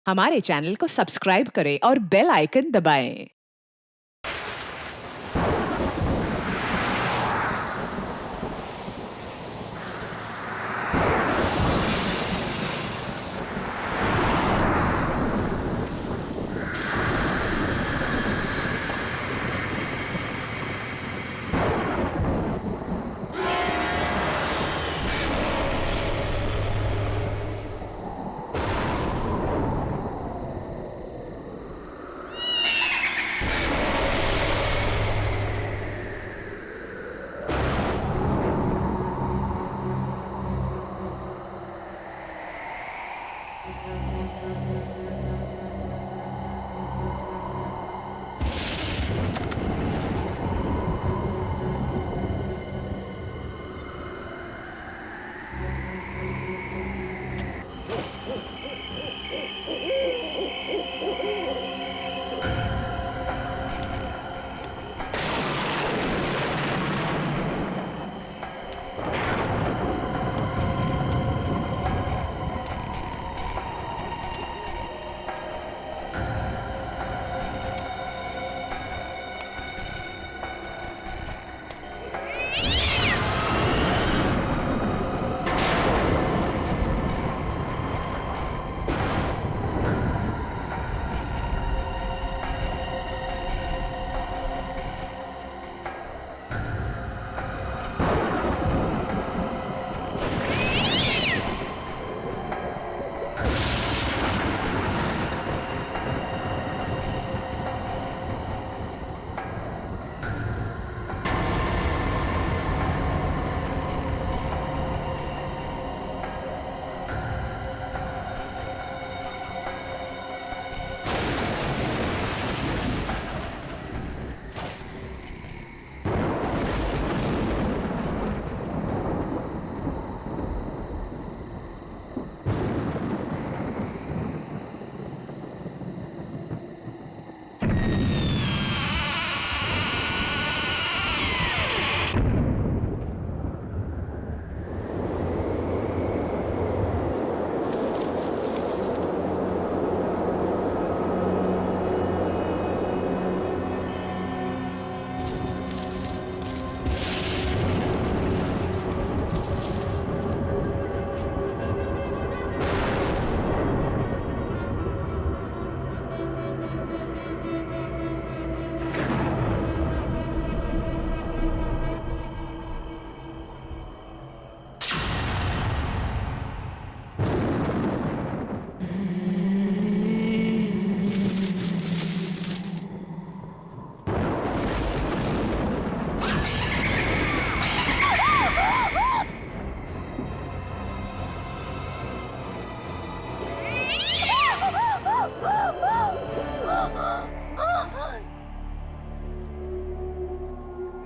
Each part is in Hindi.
हमारे चैनल को सब्सक्राइब करें और बेल आइकन दबाएं।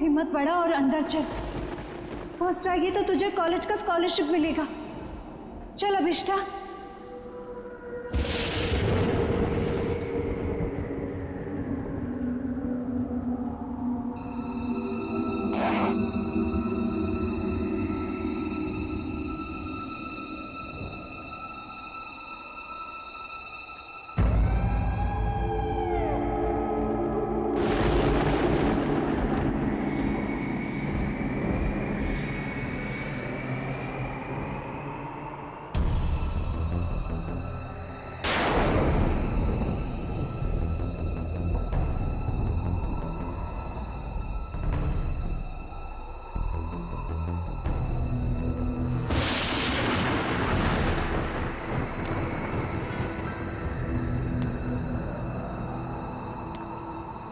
हिम्मत बढ़ा और अंदर चल। फर्स्ट आएगी तो तुझे कॉलेज का स्कॉलरशिप मिलेगा। चल अभिष्ठा।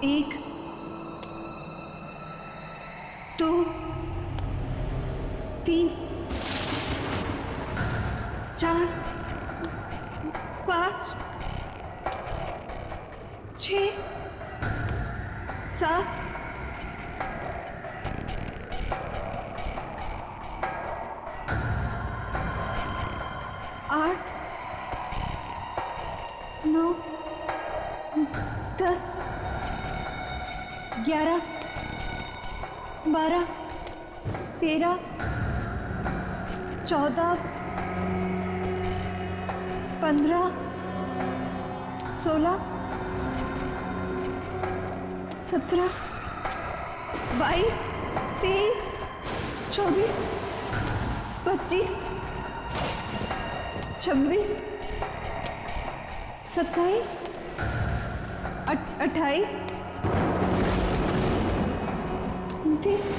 एक, दो, तीन, चार, पाँच, छः, सात, आठ, 9, 10, 11, 12, 13, 14, 15, 16 17 22 23 24 25 26 27 28 29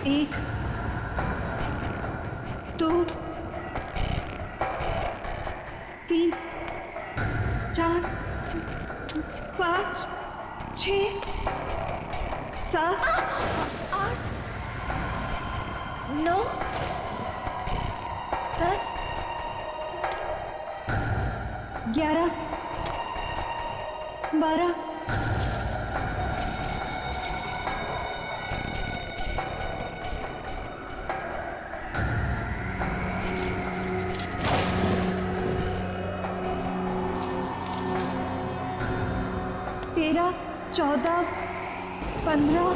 एक, दो, तीन, चार, पाँच, 6, 7, 8, 9, 10, 11, 12, 13, 14, 15,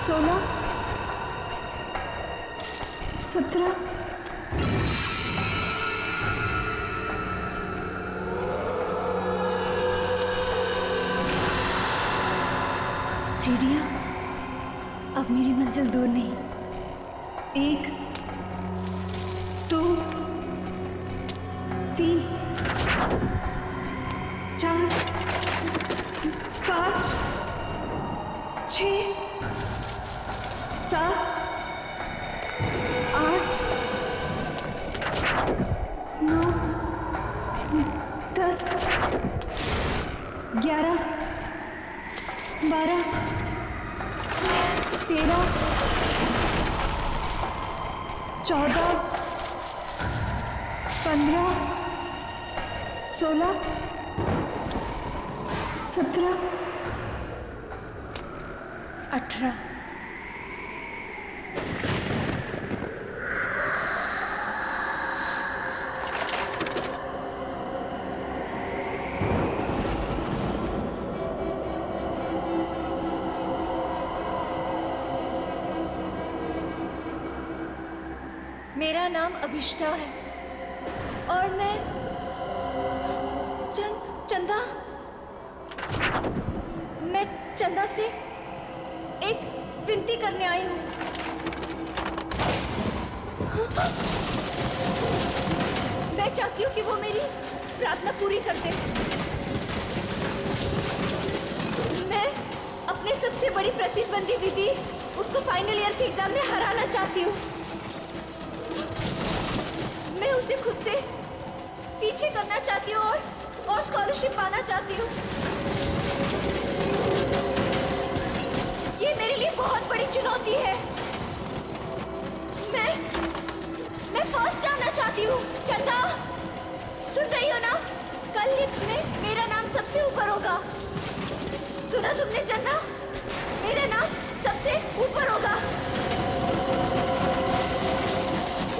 16, 17, सीढ़ियाँ अब मेरी मंजिल दूर नहीं। 1, 2, 3, 4, 5, 6, 7, 8, 9, 10, 11, 12, 13, 14, 15, 16, 17, 18। मेरा नाम अभिष्टा है और मैं चंदा मैं चंदा से एक विनती करने आई हूँ। मैं चाहती हूँ कि वो मेरी प्रार्थना पूरी कर दे। मैं अपने सबसे बड़ी प्रतिद्वंदी विधि उसको फाइनल ईयर के एग्जाम में हराना चाहती हूँ। मैं उसे खुद से पीछे करना चाहती हूँ और स्कॉलरशिप पाना चाहती हूँ। ये मेरे लिए बहुत बड़ी चुनौती है। मैं फर्स्ट आना चाहती हूँ। चंदा, सुन रही हो ना? कल लिस्ट में मेरा नाम सबसे ऊपर होगा। सुना तुमने चंदा? मेरा नाम सबसे ऊपर होगा।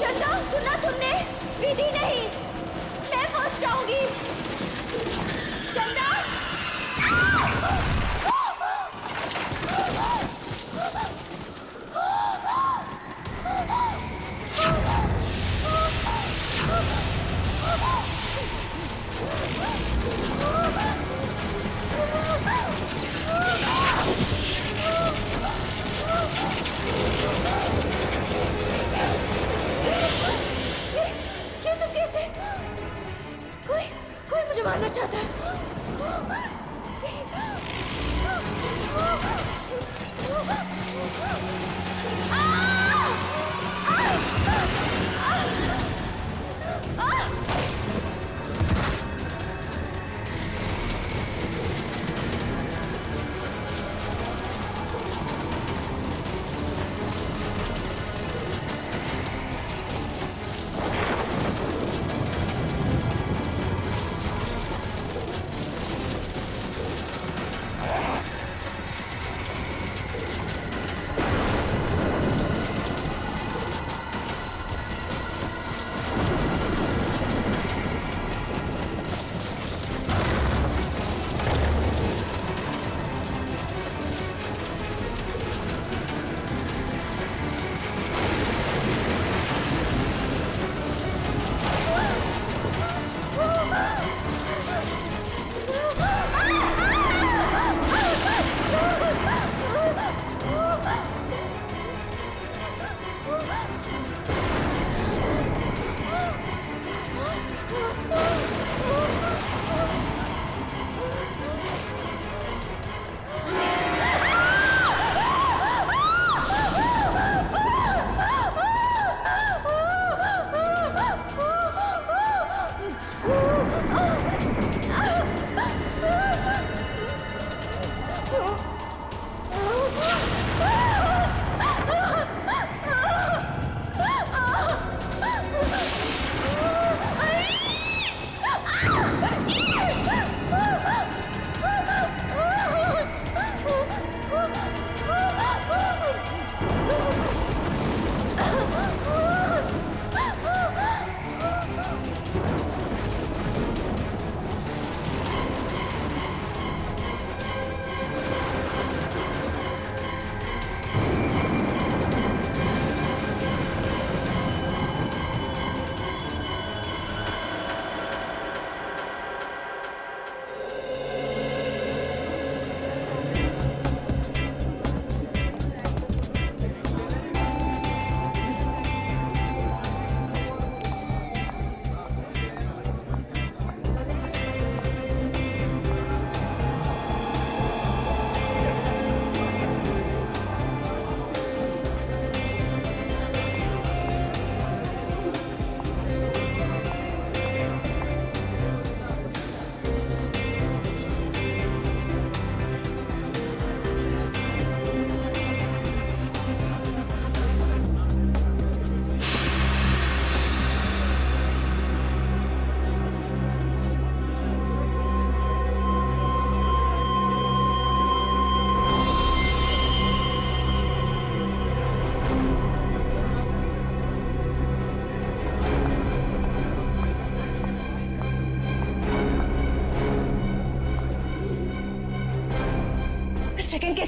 चंदा, सुना तुमने? विधि नहीं, मैं फर्स्ट आऊंगी। चंदा, कैसे कोई मुझे मारना चाहता है।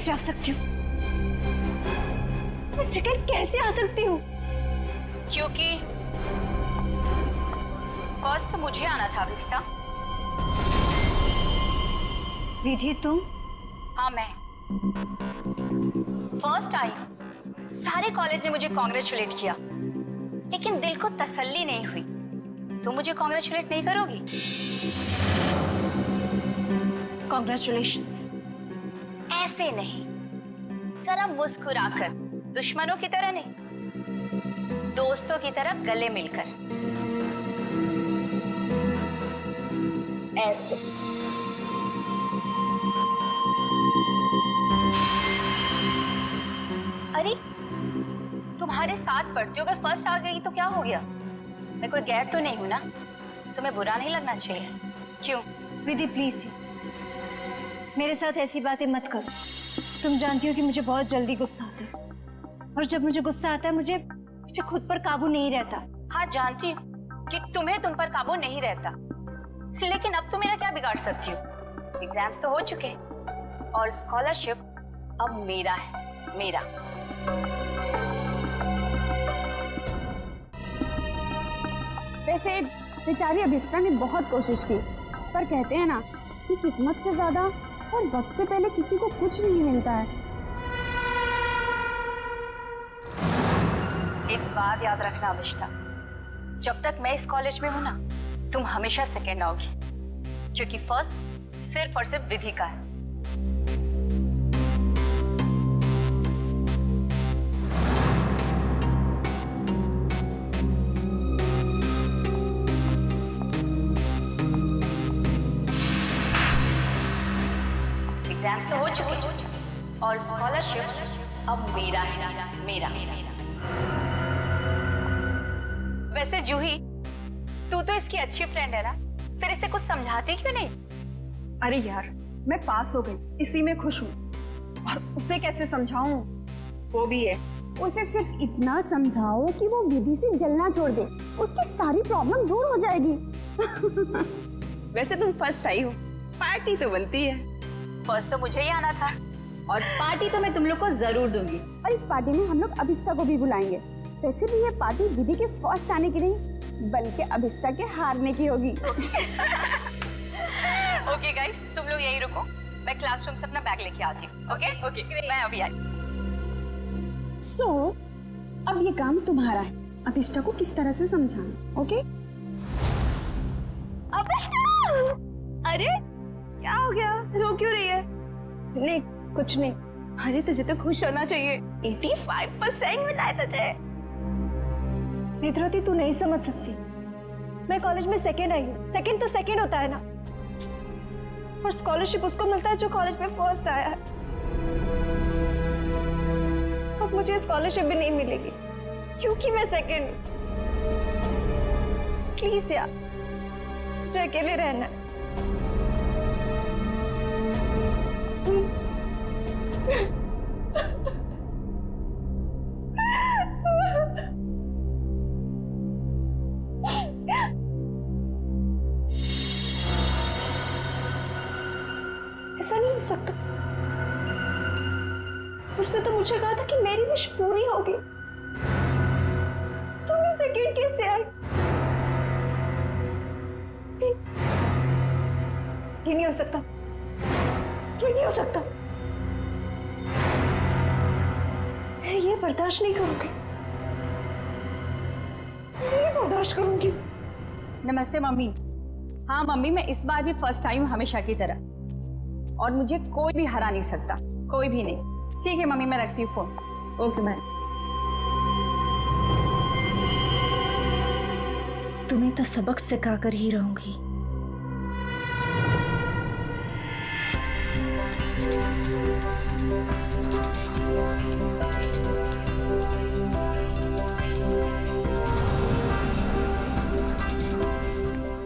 कैसे आ सकती हूँ? मैं सेकंड कैसे आ सकती हूँ? क्योंकि फर्स्ट तो मुझे आना था अभिष्टा। विधि तुम? हाँ मैं फर्स्ट आई हूँ। सारे कॉलेज ने मुझे कॉन्ग्रेचुलेट किया, लेकिन दिल को तसल्ली नहीं हुई। तुम मुझे कॉन्ग्रेचुलेट नहीं करोगी? कॉन्ग्रेचुलेशंस। ऐसे नहीं, जरा मुस्कुराकर, दुश्मनों की तरह नहीं, दोस्तों की तरह गले मिलकर, ऐसे। अरे तुम्हारे साथ पढ़ती हो, अगर फर्स्ट आ गई तो क्या हो गया? मैं कोई गैर तो नहीं हूं ना? तुम्हें बुरा नहीं लगना चाहिए। क्यों? विधि प्लीज मेरे साथ ऐसी बातें मत करो। तुम जानती हो कि मुझे बहुत जल्दी गुस्सा आता है, और जब मुझे गुस्सा आता है मुझे खुद पर काबू नहीं रहता। हाँ जानती हूँ कि तुम्हें तुम पर काबू नहीं रहता, लेकिन अब तुम मेरा क्या बिगाड़ सकती हो? एग्जाम्स तो हो चुके हैं और स्कॉलरशिप अब मेरा है, मेरा। वैसे बेचारी अभिष्टा ने बहुत कोशिश की, पर कहते हैं ना कि किस्मत से ज्यादा और वक्त से पहले किसी को कुछ नहीं मिलता है। एक बात याद रखना अभिष्टा, जब तक मैं इस कॉलेज में हूं ना, तुम हमेशा सेकेंड आओगी, क्योंकि फर्स्ट सिर्फ और सिर्फ विधि का है। एग्जाम्स तो हो चुके और स्कॉलरशिप अब मेरा है, मेरा। वैसे जूही, तू तो इसकी अच्छी फ्रेंड है ना, फिर इसे कुछ समझाती क्यों नहीं? अरे यार, मैं पास हो गई, इसी में खुश हूँ, और उसे कैसे समझाऊं? वो भी है, उसे सिर्फ इतना समझाओ कि वो विधि से जलना छोड़ दे, उसकी सारी प्रॉब्लम दूर हो जाएगी। वैसे तुम फर्स्ट आई हो, पार्टी तो बनती है। फर्स्ट तो मुझे ही आना था, और पार्टी तो मैं तुम लोग को जरूर दूंगी। और इस पार्टी में हम लोग अभिष्टा को भी बुलाएंगे। वैसे भी ये पार्टी विधि के फर्स्ट आने की नहीं, बल्कि अभिष्टा के हारने की होगी। ओके गाइस, तुम लोग यही रुको, मैं क्लासरूम से अपना बैग लेके आती हूँ। ओके, मैं अभी आई। सो अब ये काम तुम्हारा है, अभिष्टा को किस तरह से समझाना। ओके? अभिष्टा! अरे क्या हो गया, रो क्यों रही है? नहीं कुछ नहीं। अरे तुझे तो खुश होना चाहिए, 85% मिला है तुझे। नेत्रावती तू नहीं समझ सकती, मैं कॉलेज में सेकंड आई हूँ। सेकंड तो सेकंड होता है ना, और स्कॉलरशिप उसको मिलता है जो कॉलेज में फर्स्ट आया है। अब मुझे स्कॉलरशिप भी नहीं मिलेगी क्योंकि मैं सेकंड हूँ। प्लीज यार, मुझे अकेले रहना है। ऐसा नहीं हो सकता। उसने तो मुझे कहा था कि मेरी विश पूरी होगी। तुम इस सेकंड कैसे आई? ये नहीं हो सकता, ये नहीं हो सकता। मैं ये बर्दाश्त नहीं करूंगी, मैं ये बर्दाश्त करूंगी। नमस्ते मम्मी। हाँ मम्मी, मैं इस बार भी फर्स्ट आई हूँ हमेशा की तरह, और मुझे कोई भी हरा नहीं सकता, कोई भी नहीं। ठीक है मम्मी, मैं रखती हूँ फोन। Okay ma'am. तुम्हें तो सबक सिखा कर ही रहूंगी।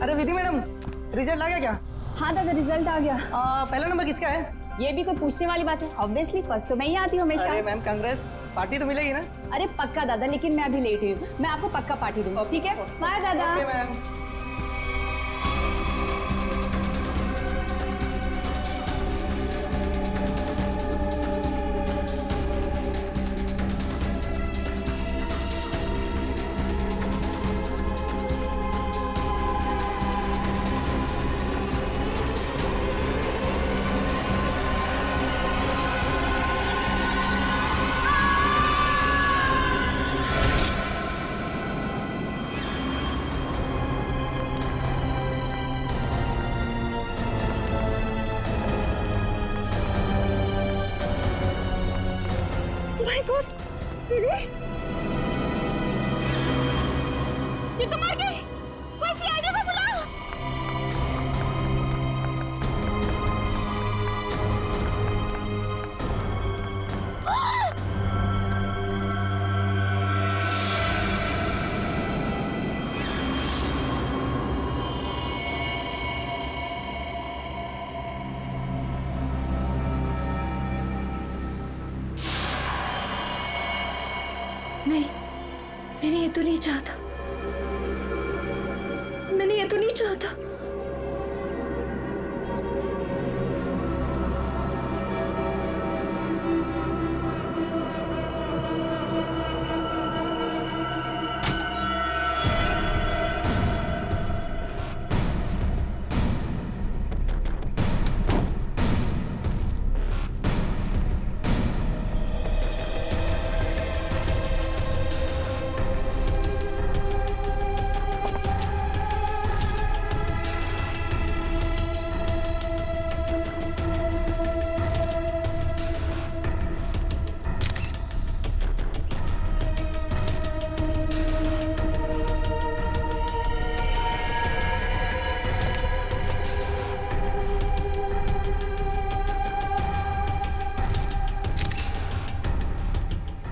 अरे विधि मैडम, रिजल्ट आ गया क्या? हाँ दादा, रिजल्ट आ गया। पहला नंबर किसका है? ये भी कोई पूछने वाली बात है? ऑब्वियसली फर्स्ट तो मैं ही आती हूँ हमेशा। अरे मैम कांग्रेस, पार्टी तो मिलेगी ना? अरे पक्का दादा, लेकिन मैं अभी लेट हुई हूँ, मैं आपको पक्का पार्टी दूंगी। ठीक है, बाय दादा। Okay ma'am. माय गॉड, विधि, ये तो मर गई। कोई सीआईडी को बुलाओ। नहीं, मैंने ये तो नहीं चाहता, मैंने ये तो नहीं चाहता।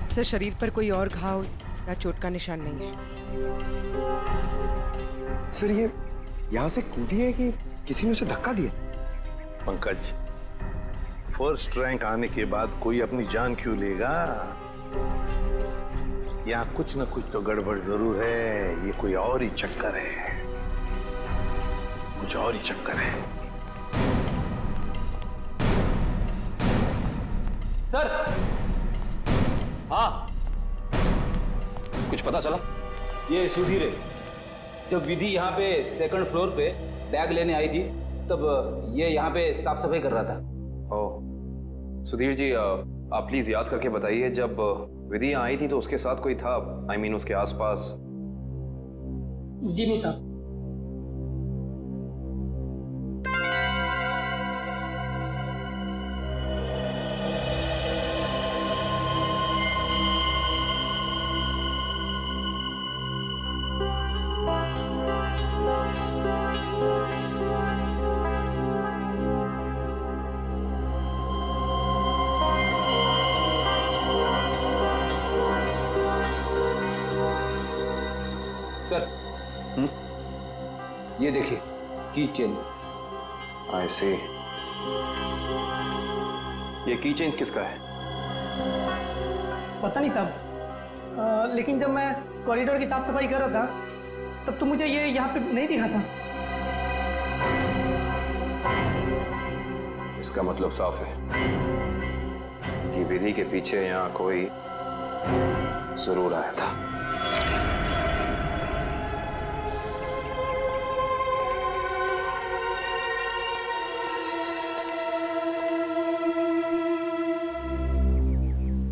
सर, शरीर पर कोई और घाव या चोट का निशान नहीं है। सर, ये यहाँ से कूदी है कि किसी ने उसे धक्का दिया? पंकज, फर्स्ट रैंक आने के बाद कोई अपनी जान क्यों लेगा? यहाँ कुछ न कुछ तो गड़बड़ जरूर है। ये कोई और ही चक्कर है, कुछ और ही चक्कर है। सर, हाँ, कुछ पता चला? ये सुधीर है। जब विधि यहाँ पे सेकंड फ्लोर पे बैग लेने आई थी, तब ये यहाँ पे साफ सफाई कर रहा था। ओह, सुधीर जी, आप प्लीज याद करके बताइए, जब विधि यहाँ आई थी तो उसके साथ कोई था? I mean, उसके आसपास? जी नहीं साहब। सर, ये देखिए, की चेन। I see। ये की चेन किसका है? पता नहीं साहब, लेकिन जब मैं कॉरिडोर की साफ सफाई कर रहा था तब तो मुझे ये यहाँ पे नहीं दिखा था। इसका मतलब साफ है कि विधि के पीछे यहाँ कोई जरूर आया था।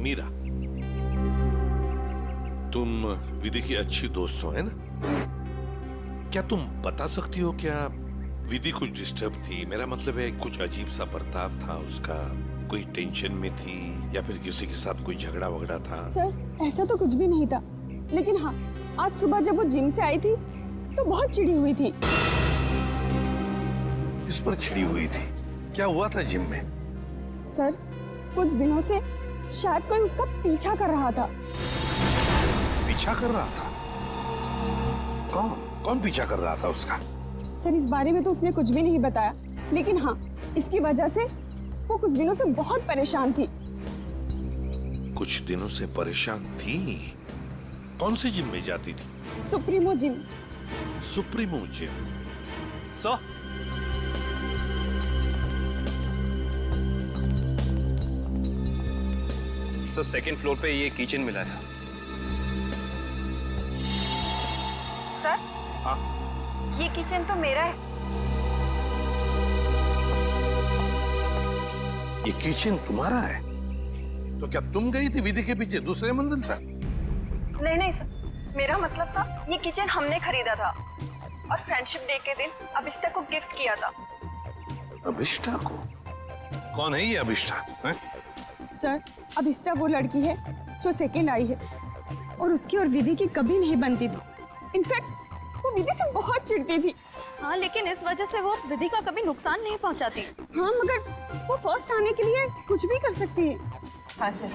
मीरा, तुम विधि की अच्छी दोस्त हो, है ना? क्या तुम बता सकती हो क्या विधि कुछ डिस्टर्ब थी? मेरा मतलब है, कुछ अजीब सा बर्ताव था उसका, कोई टेंशन में थी या फिर किसी के साथ कोई झगड़ा वगड़ा था? सर, ऐसा तो कुछ भी नहीं था, लेकिन हाँ, आज सुबह जब वो जिम से आई थी तो बहुत चिढ़ी हुई थी। इस पर चिढ़ी हुई थी? क्या हुआ था जिम में? सर, कुछ दिनों से शायद कोई उसका पीछा कर रहा था। पीछा कर रहा था? कौन पीछा कर रहा था उसका? सर, इस बारे में तो उसने कुछ भी नहीं बताया, लेकिन हाँ, इसकी वजह से वो कुछ दिनों से बहुत परेशान थी। कुछ दिनों से परेशान थी? कौन से जिम में जाती थी? Supremo gym. Supremo gym? Sir, second floor पे ये किचन मिला है सर। सर, हाँ, ये किचन तो मेरा है। ये किचन तुम्हारा है? तो क्या तुम गई थी विधि के पीछे दूसरे मंजिल पर? नहीं सर, मेरा मतलब था ये किचन हमने खरीदा था और फ्रेंडशिप डे के दिन अभिष्टा को गिफ्ट किया था। अभिष्टा को? कौन है ये अभिष्टा? सर, अभिष्टा वो लड़की है जो सेकंड आई है और उसकी और विधि की कभी नहीं बनती थी। इनफैक्ट वो विधि से बहुत चिढ़ती थी। हाँ, लेकिन इस वजह से वो विधि का कभी नुकसान नहीं पहुंचाती। हाँ, मगर वो फर्स्ट आने के लिए कुछ भी कर सकती है। हाँ सर,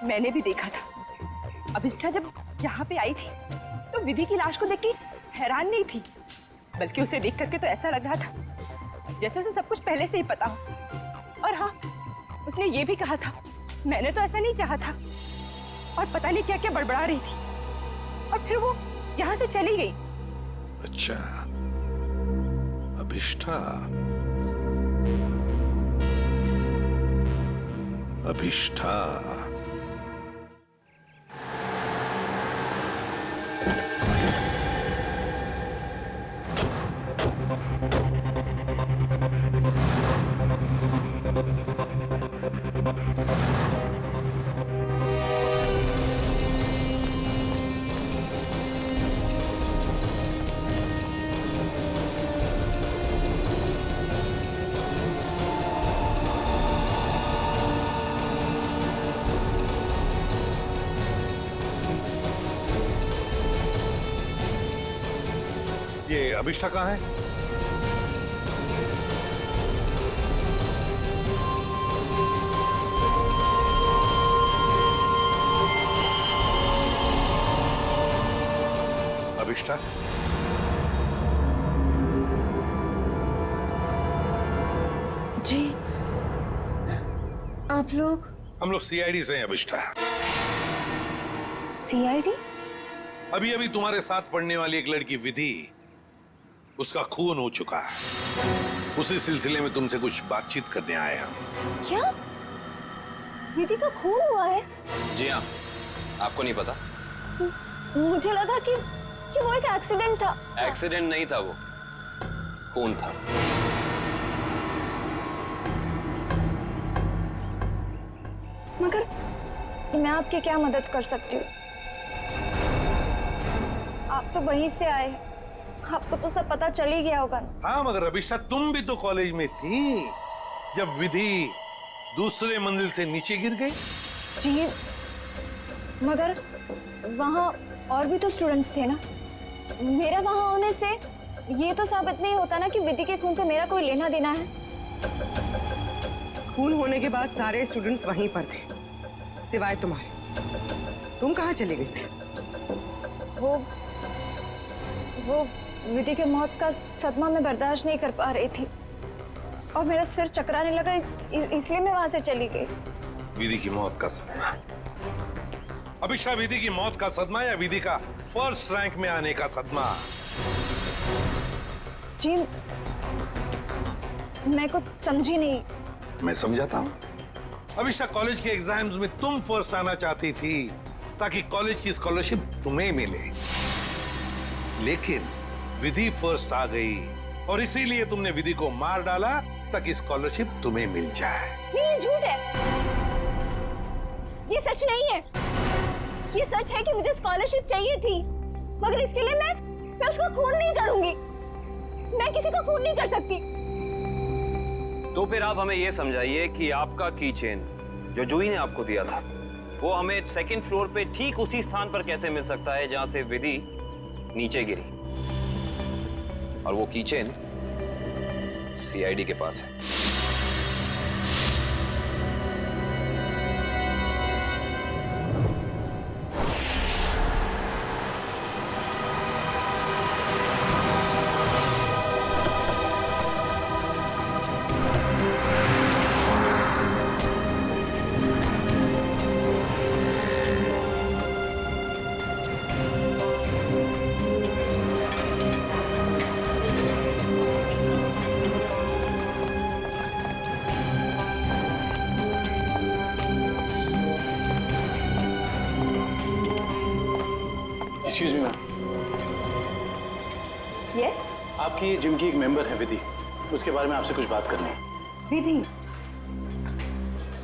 मैंने भी देखा था। अभिष्ठा जब यहाँ पे आई थी तो विधि की लाश को देख के हैरान नहीं थी, बल्कि उसे देख करके तो ऐसा लग रहा था जैसे उसे सब कुछ पहले से ही पता हो। और हाँ, उसने ये भी कहा था, मैंने तो ऐसा नहीं चाहा था, और पता नहीं क्या क्या बड़बड़ा रही थी, और फिर वो यहाँ से चली गई। अच्छा, अभिष्ठा। अभिष्ठा। ये अभिष्ठा कहाँ है? अभिष्ठा? जी, आप लोग? हम लोग सीआईडी से हैं अभिष्ठा। सीआईडी? अभी अभी तुम्हारे साथ पढ़ने वाली एक लड़की विधि, उसका खून हो चुका है। उसी सिलसिले में तुमसे कुछ बातचीत करने आए हम। क्या? विधि का खून हुआ है? जी हाँ, आपको नहीं पता? मुझे लगा कि वो एक एक्सीडेंट था। एक्सीडेंट नहीं था, वो खून था। मगर मैं आपकी क्या मदद कर सकती हूँ? आप तो वहीं से आए, आपको तो सब पता चल ही गया होगा। हाँ, मगर अभिष्ठा, तुम भी तो कॉलेज में थी जब विधि दूसरे मंजिल से नीचे गिर गई। जी, मगर वहाँ और भी तो स्टूडेंट्स थे ना। मेरा वहाँ होने से ये तो साबित नहीं होता ना कि विधि के खून से मेरा कोई लेना देना है। खून होने के बाद सारे स्टूडेंट्स वहीं पर थे, सिवाय तुम्हारे। तुम कहाँ चले गई थी? वो विधि के मौत का सदमा मैं बर्दाश्त नहीं कर पा रही थी और मेरा सिर चकराने लगा, इसलिए मैं वहां से चली गई। विधि की मौत का सदमा? अभिष्ठा, विधि की मौत का सदमा या विधि का फर्स्ट रैंक में आने का सदमा? जी, मैं कुछ समझी नहीं। मैं समझाता हूँ। अभिष्ठा, कॉलेज के एग्जाम्स में तुम फर्स्ट आना चाहती थी ताकि कॉलेज की स्कॉलरशिप तुम्हें मिले, लेकिन विधि फर्स्ट आ गई और इसीलिए तुमने विधि को मार डाला ताकि स्कॉलरशिप तुम्हें मिल जाए। नहीं, ये झूठ है, ये सच नहीं है। ये सच है कि मुझे स्कॉलरशिप चाहिए थी, मगर इसके लिए मैं उसका खून नहीं करूंगी। मैं किसी का खून नहीं कर सकती। तो फिर आप हमें ये समझाइए कि आपका की चेन जो जूही ने आपको दिया था, वो हमें सेकंड फ्लोर पे ठीक उसी स्थान पर कैसे मिल सकता है जहां से विधि नीचे गिरी, और वो की चेन सीआईडी के पास है। Excuse me ma'am. यस? आपकी जिम की एक मेंबर है विधि, उसके बारे में आपसे कुछ बात करनी है। विधि?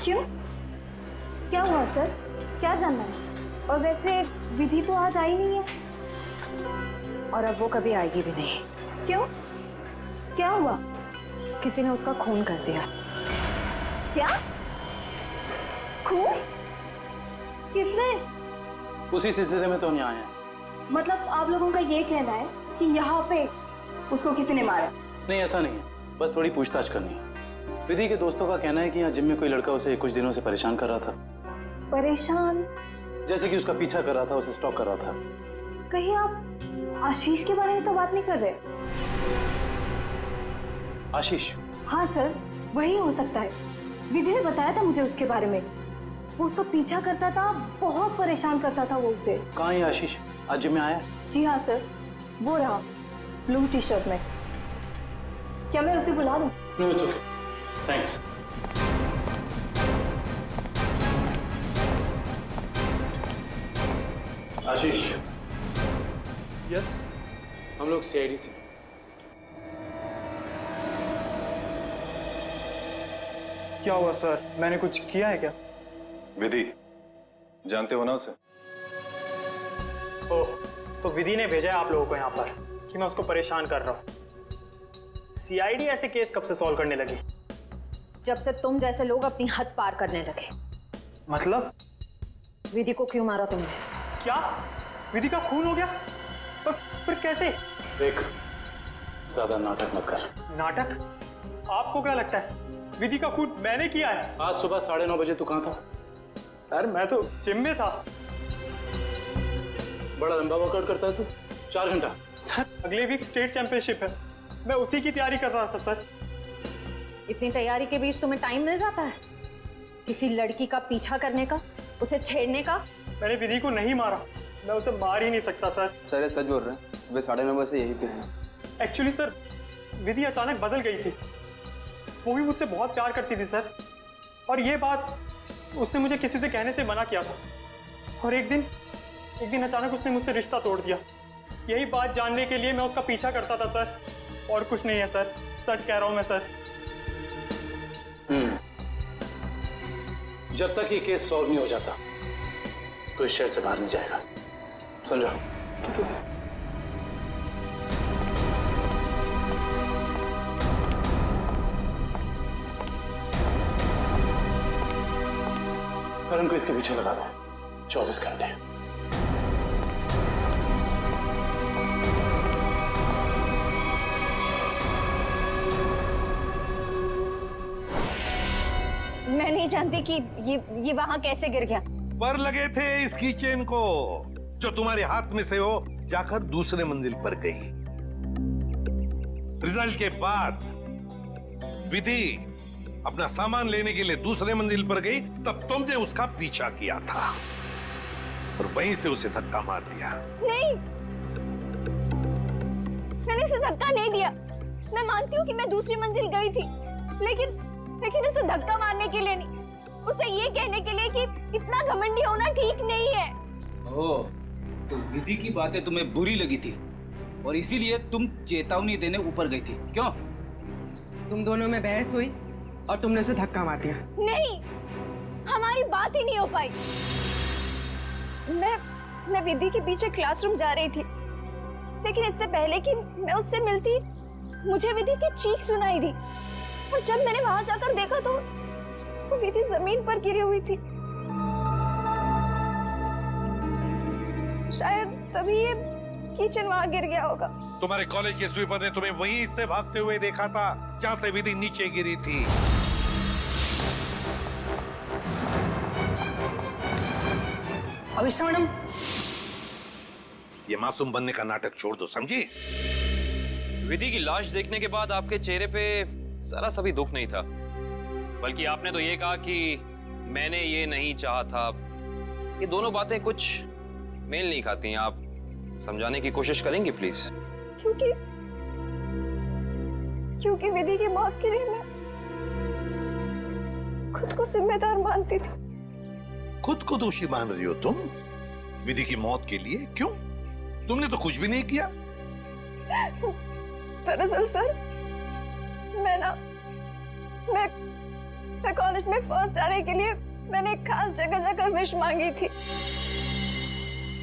क्यों? क्या हुआ सर? क्या जानना है? और वैसे विधि तो आज आई नहीं है। और अब वो कभी आएगी भी नहीं। क्यों? क्या हुआ? किसी ने उसका खून कर दिया। क्या? खून? किसने? उसी सिलसिले में तो हम यहाँ आए हैं। मतलब आप लोगों का ये कहना है कि यहाँ पे उसको किसी ने मारा? नहीं, ऐसा नहीं है, बस थोड़ी पूछताछ करनी है। विधि के दोस्तों का कहना है कि यहाँ जिम में कोई लड़का उसे कुछ दिनों से परेशान कर रहा था। परेशान? जैसे कि उसका पीछा कर रहा था, उसे स्टॉक कर रहा था। कहीं आप आशीष के बारे में तो बात नहीं कर रहे? आशीष? हाँ सर, वही हो सकता है। विधि ने बताया था मुझे उसके बारे में। वो उसका पीछा करता था, बहुत परेशान करता था वो उसे। कहाँ है आशीष? आज जिम में आया? जी हाँ सर, वो रहा ब्लू टी शर्ट में। क्या मैं उसे बुला दूं? No, it's okay, thanks. Ashish. Yes, हम लोग सीआईडी से। क्या हुआ सर? मैंने कुछ किया है क्या? विधि, जानते हो ना उसे? ओह, तो विधि ने भेजा है आप लोगों को यहाँ पर कि मैं उसको परेशान कर रहा हूँ। सीआईडी ऐसे केस कब से सॉल्व करने लगी? जब से तुम जैसे लोग अपनी हद पार करने लगे। मतलब? विधि को क्यों मारा तुमने? क्या? विधि का खून हो गया? पर कैसे? देख, ज्यादा नाटक मत कर। नाटक? आपको क्या लगता है विधि का खून मैंने किया है? आज सुबह 9:30 बजे तू कहाँ था? सर मैं तो जिम में था। बड़ा लंबा वर्कआउट करता है तू, 4 घंटा। सर अगले वीक स्टेट चैंपियनशिप है, मैं उसी की तैयारी कर रहा था सर। इतनी तैयारी के बीच तुम्हें टाइम मिल जाता है किसी लड़की का पीछा करने का, उसे छेड़ने का? मैंने विधि को नहीं मारा, मैं उसे मार ही नहीं सकता सर। सर सच बोल रहे हैं, सुबह 9:30 बजे यहीं पे हैं। एक्चुअली सर विधि अचानक बदल गई थी, वो भी मुझसे बहुत प्यार करती थी सर, और ये बात उसने मुझे किसी से कहने से मना किया था। और एक दिन अचानक उसने मुझसे रिश्ता तोड़ दिया। यही बात जानने के लिए मैं उसका पीछा करता था सर, और कुछ नहीं है सर, सच कह रहा हूं मैं सर। जब तक ये केस सॉल्व नहीं हो जाता तो इस शहर से बाहर नहीं जाएगा, समझो? ठीक है सर। करण को इसके पीछे लगा दो 24 घंटे। मैं नहीं जानती कि ये वहां कैसे गिर गया। पर लगे थे इसकी चेन को, जो तुम्हारे हाथ में से हो जाकर दूसरे मंजिल पर गई। रिजल्ट के बाद विधि अपना सामान लेने के लिए दूसरे मंजिल पर गई, तब तुमने उसका पीछा किया था और वहीं से उसे धक्का मार दिया। नहीं, मैंने उसे धक्का नहीं दिया। मैं मानती हूँ कि मैं दूसरी मंजिल गई थी, लेकिन उसे धक्का मारने के लिए नहीं, उसे ये कहने के लिए कि इतना घमंडी होना ठीक नहीं है। ओह, तो विधि की बातें तुम्हें बुरी लगी थी और इसीलिए तुम चेतावनी देने ऊपर गई थी, क्यों? तुम दोनों में बहस हुई और तुमने उसे धक्का मार दिया। नहीं, हमारी बात ही नहीं हो पाई। मैं विधि के पीछे क्लासरूम जा रही थी, लेकिन इससे पहले कि मैं उससे मिलती, मुझे विधि की चीख सुनाई दी, और जब मैंने वहां जाकर देखा तो विधि जमीन पर गिरी हुई थी। शायद तभी ये किचन वहां गिर गया होगा। तुम्हारे कॉलेज के स्वीपर ने तुम्हें वहीं से भागते हुए देखा था जहां से विधि नीचे गिरी थी। अविष्टा मैडम, ये मासूम बनने का नाटक छोड़ दो, समझी? विधि की लाश देखने के बाद आपके चेहरे पे जरा सा भी दुख नहीं था, बल्कि आपने तो ये कहा कि मैंने ये नहीं चाहा था। ये दोनों बातें कुछ मेल नहीं खाती हैं। आप समझाने की कोशिश करेंगे प्लीज? क्योंकि विधि की मौत के लिए मैं खुद को जिम्मेदार मानती थी। खुद को दोषी मान रही हो तुम विधि की मौत के लिए? क्यों? तुमने तो कुछ भी नहीं किया। दरअसल सर, मैं कॉलेज में फर्स्ट आने के लिए मैंने एक खास जगह जाकर विश मांगी थी,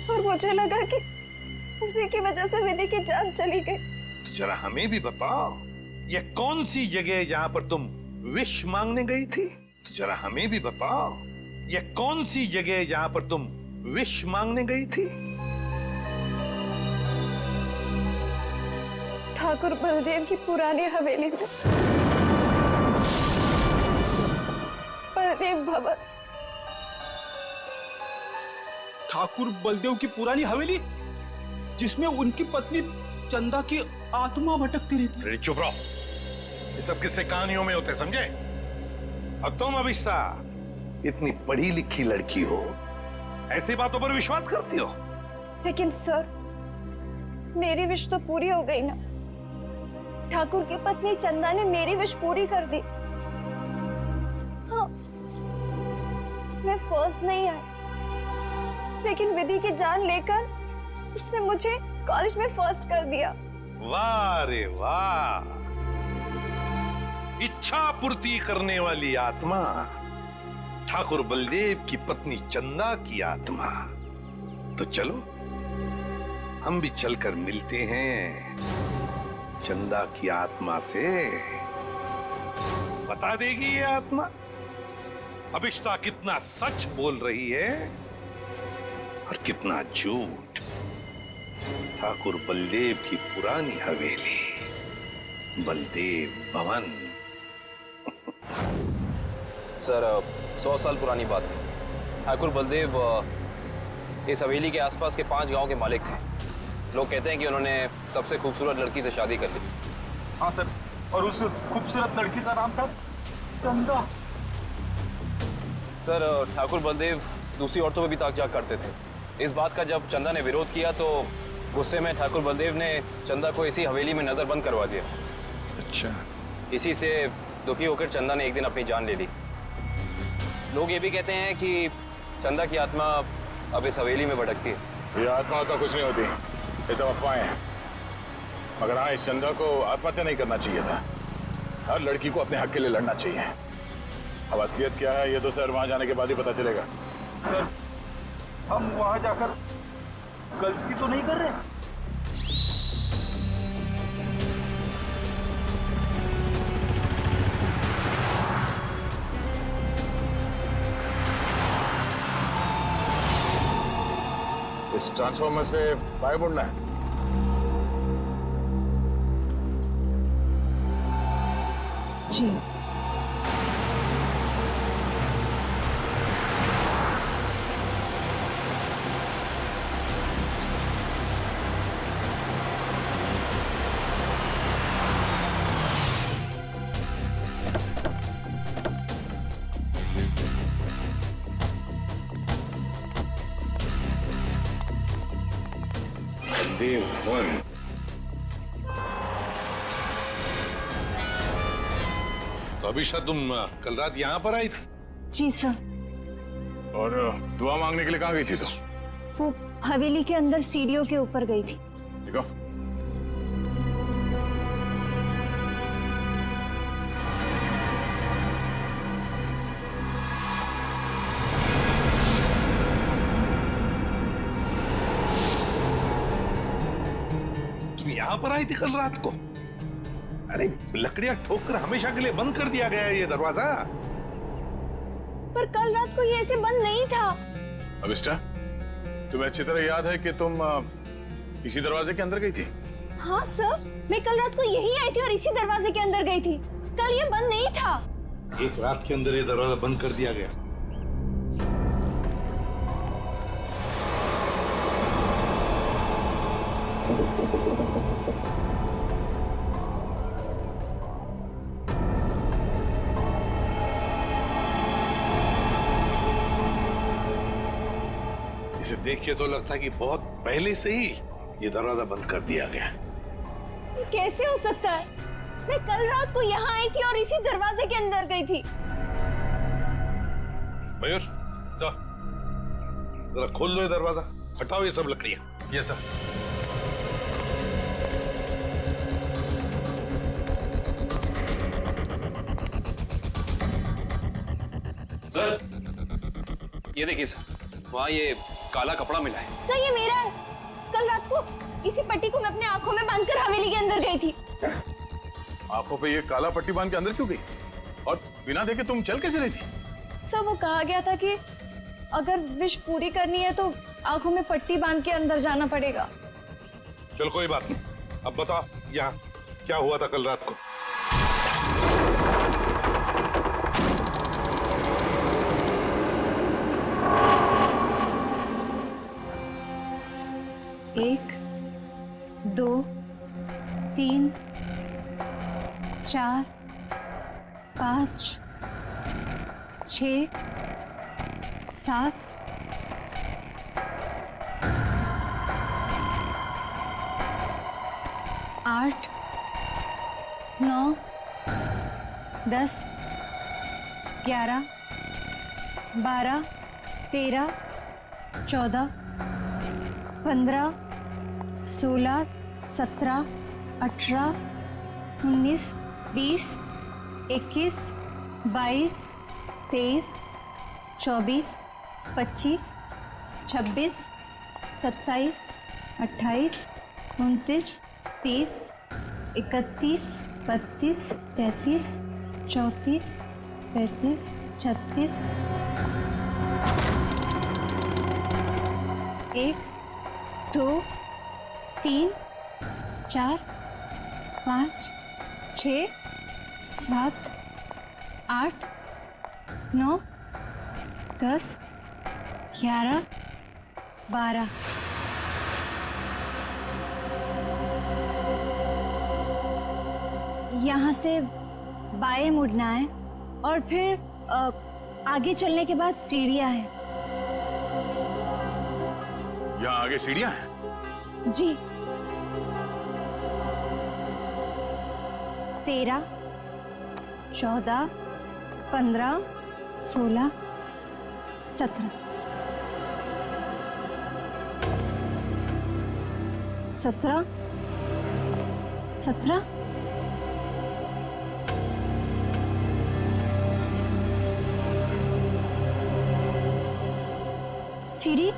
और मुझे लगा कि उसी की वजह से विधि की जान चली गई। तो जरा हमें भी बताओ, ये कौन सी जगह है जहां पर तुम विश मांगने गई थी? तो जरा हमें भी बताओ, ये कौन सी जगह जहां पर तुम विश मांगने गई थी? ठाकुर बलदेव की पुरानी हवेली में, बलदेव भवन। ठाकुर बलदेव की पुरानी हवेली, जिसमें उनकी पत्नी चंदा की आत्मा भटकती रहती। अरे चुप रहो, ये सब किस्से कहानियों में होते, समझे? और तुम अभिष्टा इतनी पढ़ी लिखी लड़की हो, ऐसी बातों पर विश्वास करती हो? लेकिन सर, मेरी विश तो पूरी हो गई ना। ठाकुर की पत्नी चंदा ने मेरी विश पूरी कर दी। हाँ, मैं फर्स्ट नहीं आई, लेकिन विधि की जान लेकर उसने मुझे कॉलेज में फर्स्ट कर दिया। वाह रे वाह, इच्छा पूर्ति करने वाली आत्मा, ठाकुर बलदेव की पत्नी चंदा की आत्मा। तो चलो हम भी चलकर मिलते हैं चंदा की आत्मा से। बता देगी ये आत्मा अभिष्टा कितना सच बोल रही है और कितना झूठ। ठाकुर बलदेव की पुरानी हवेली, बलदेव भवन। सर 100 साल पुरानी बात है। ठाकुर बलदेव इस हवेली के आसपास के 5 गांव के मालिक थे। लोग कहते हैं कि उन्होंने सबसे खूबसूरत लड़की से शादी कर ली। हाँ सर, और उस खूबसूरत लड़की का नाम था चंदा। सर ठाकुर बलदेव दूसरी औरतों पे भी ताक-झाक करते थे। इस बात का जब चंदा ने विरोध किया तो गुस्से में ठाकुर बलदेव ने चंदा को इसी हवेली में नजरबंद करवा दिया। अच्छा। इसी से दुखी होकर चंदा ने एक दिन अपनी जान ले ली। लोग ये भी कहते हैं कि चंदा की आत्मा अब इस हवेली में भटकती है। ये आत्मा तो कुछ नहीं होती, ये सब अफवाहें हैं। मगर हाँ, इस चंदा को आत्महत्या नहीं करना चाहिए था। हर लड़की को अपने हक के लिए लड़ना चाहिए। अब असलियत क्या है ये तो सर वहां जाने के बाद ही पता चलेगा। सर, हम वहां जाकर गलती तो नहीं कर रहे? इस ट्रांसफॉर्मर से बाहर उड़ना है। जी। बलदेव भवन। तो अभिषा तुम कल रात यहाँ पर आई थी? जी सर। और दुआ मांगने के लिए कहाँ गई थी? तो वो हवेली के अंदर सीढ़ियों के ऊपर गई थी। देखो, तुम यहाँ पर आई थी कल रात को? अरे लकड़ियां ठोककर हमेशा के लिए बंद कर दिया गया है ये दरवाजा। पर कल रात को ये ऐसे बंद नहीं था। अभिष्टा, तुम्हें अच्छी तरह याद है कि तुम इसी दरवाजे के अंदर गई थी? हाँ सर, मैं कल रात को यही आई थी और इसी दरवाजे के अंदर गई थी। कल ये बंद नहीं था। एक रात के अंदर ये दरवाजा बंद कर दिया गया। इसे देख के तो लगता है कि बहुत पहले से ही ये दरवाजा बंद कर दिया गया। ये कैसे हो सकता है? मैं कल रात को यहाँ आई थी और इसी दरवाजे के अंदर गई थी। मयूर, सर, जरा खोल दो ये दरवाजा, हटाओ ये सब लकड़ियां। Yes sir. सर, ये देखिए सर, वहाँ ये काला कपड़ा मिला है। सर, ये मेरा है। कल रात को इसी पट्टी को मैं अपने आंखों में बांधकर हवेली के अंदर गई थी। आंखों पे ये काला पट्टी बांध के अंदर क्यों गई? और बिना देखे तुम चल कैसे रही थी? सर, वो कहा गया था कि अगर विश पूरी करनी है तो आंखों में पट्टी बांध के अंदर जाना पड़ेगा। चल कोई बात नहीं, अब बता यहाँ क्या हुआ था कल रात को? एक, 2, 3, 4, 5, 6, 7, 8, 9, 10, 11, 12, 13, 14, 15, 16, 17, 18, 19, 20, 21, 22, 23, 24, 25, 26, 27, 28, 29, 30, 31, 32, 33, 34, 35, 36, 1, 2, 3, 4, 5, 6, 7, 8, 9, 10, 11, 12। यहाँ से बाएं मुड़ना है और फिर आगे चलने के बाद सीढ़ियाँ हैं। यहाँ आगे सीढ़ियाँ हैं? जी। 13, 14, 15, 16, 17, 17, 17, सीढ़ी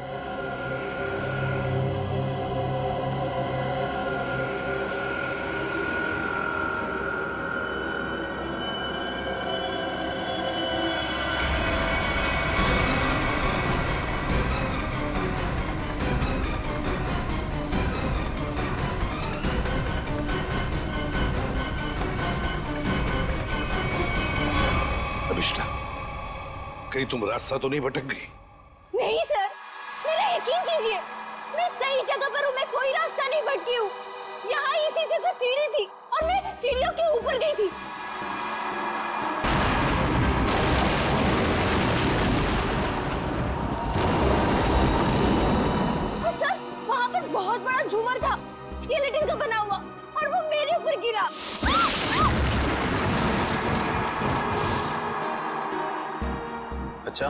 अभिष्टा, कहीं तुम रास्ता तो नहीं भटक गई? नहीं सर, मेरा यकीन कीजिए, मैं सही जगह पर हूँ। मैं कोई रास्ता नहीं भटकी हूँ। यहाँ इसी जगह सीढ़ी थी और मैं सीढ़ियों के ऊपर गई थी। और सर, वहाँ पर बहुत बड़ा झूमर था, स्केलेटन का बना हुआ, और वो मेरे ऊपर गिरा। अच्छा,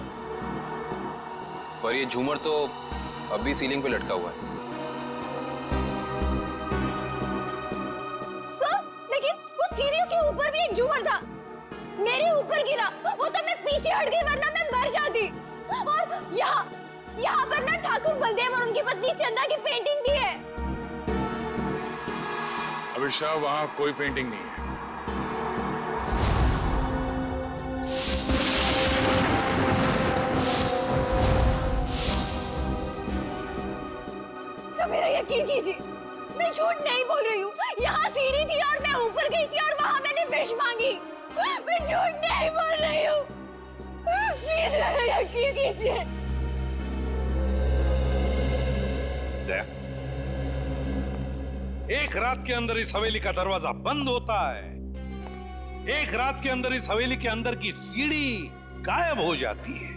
पर ये झूमर तो अभी सीलिंग पे लटका हुआ है। सर, लेकिन वो सीढ़ियों के ऊपर भी एक झूमर था, मेरे ऊपर गिरा। वो तो मैं पीछे हट गई, वरना मैं मर जाती। और यहाँ पर ना ठाकुर बलदेव और उनकी पत्नी चंदा की पेंटिंग भी है। अभिषा, वहाँ कोई पेंटिंग नहीं है। मेरा यकीन कीजिए, मैं झूठ नहीं बोल रही हूँ। यहाँ सीढ़ी थी और मैं ऊपर गई थी और वहाँ मैंने विश मांगी। मैं झूठ नहीं बोल रही हूँ। प्लीज मेरा यकीन कीजिए। एक रात के अंदर इस हवेली का दरवाजा बंद होता है, एक रात के अंदर इस हवेली के अंदर की सीढ़ी गायब हो जाती है।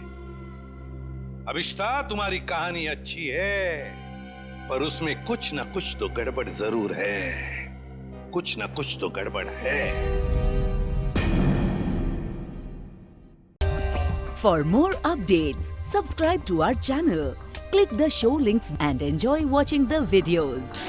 अभिष्टा, तुम्हारी कहानी अच्छी है, पर उसमें कुछ ना कुछ तो गड़बड़ जरूर है। कुछ ना कुछ तो गड़बड़ है। For more updates, subscribe to our channel, click the show links and enjoy watching the videos.